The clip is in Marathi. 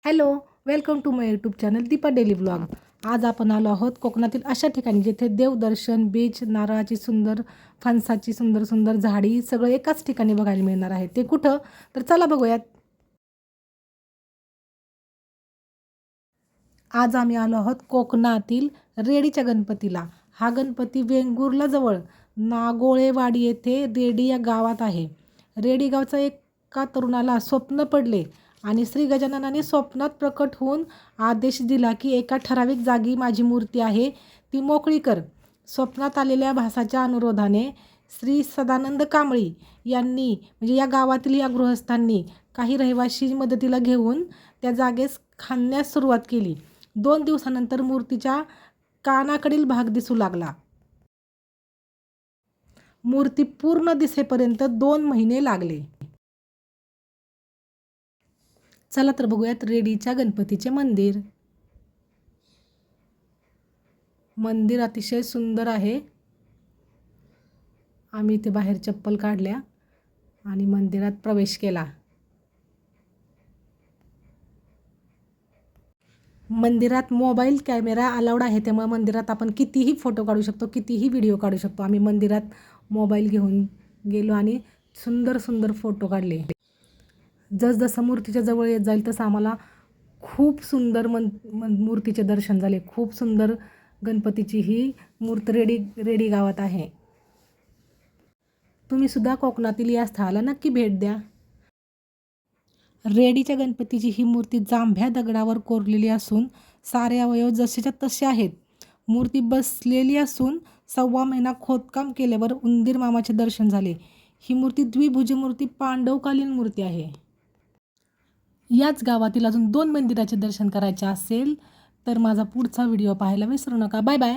Hello, welcome to my YouTube channel Deepa daily vlog. आज आपण आलो आहोत कोकणातील अशा ठिकाणी जिथे देवदर्शन, बीच, नारळाची सुंदर, फणसाची सुंदर सुंदर झाडी सगळं एकाच ठिकाणी बघायला मिळणार आहे. ते कुठं? तर चला बघूयात. आज आम्ही आलो आहोत कोकणातील रेडीच्या गणपतीला. हा गणपती वेंगुर्ला जवळ नागोळेवाडी येथे रेडी या गावात आहे. रेडी गावचा एका तरुणाला स्वप्न पडले आणि श्री गजाननाने स्वप्नात प्रकट होऊन आदेश दिला की एका ठराविक जागी माझी मूर्ती आहे, ती मोकळी कर. स्वप्नात आलेल्या भासाच्या अनुरोधाने श्री सदानंद कांबळी यांनी म्हणजे या गावातील या गृहस्थांनी काही रहिवाशी मदतीला घेऊन त्या जागेस खणण्यास सुरुवात केली. 2 दिवसानंतर मूर्तीच्या कानाकडील भाग दिसू लागला. मूर्ती पूर्ण दिसेपर्यंत 2 महिने लागले. चला तर बघूयात रेडीच्या गणपतीचे मंदिर. मंदिर अतिशय सुंदर आहे. आम्ही इथे बाहेर चप्पल काढल्या आणि मंदिरात प्रवेश केला. मंदिरात मोबाईल कॅमेरा अलाउड आहे, त्यामुळे मंदिरात आपण कितीही फोटो काढू शकतो, कितीही व्हिडिओ काढू शकतो. आम्ही मंदिरात मोबाईल घेऊन गेलो आणि सुंदर सुंदर फोटो काढले. जसजसं मूर्तीच्या जवळ येत जाईल तसं आम्हाला खूप सुंदर मूर्तीचे दर्शन झाले. खूप सुंदर गणपतीची ही मूर्ती रेडी गावात आहे. तुम्ही सुद्धा कोकणातील या स्थळाला नक्की भेट द्या. रेडीच्या गणपतीची ही मूर्ती जांभ्या दगडावर कोरलेली असून सारे अवयव जसेच्या तसे आहेत. मूर्ती बसलेली असून 1.25 महिना खोदकाम केल्यावर उंदीर मामाचे दर्शन झाले. ही मूर्ती द्विभुज मूर्ती पांडवकालीन मूर्ती आहे. याच गावातील अजून 2 मंदिराचे दर्शन करायचे असेल तर माझा पुढचा व्हिडिओ पाहायला विसरू नका. Bye bye.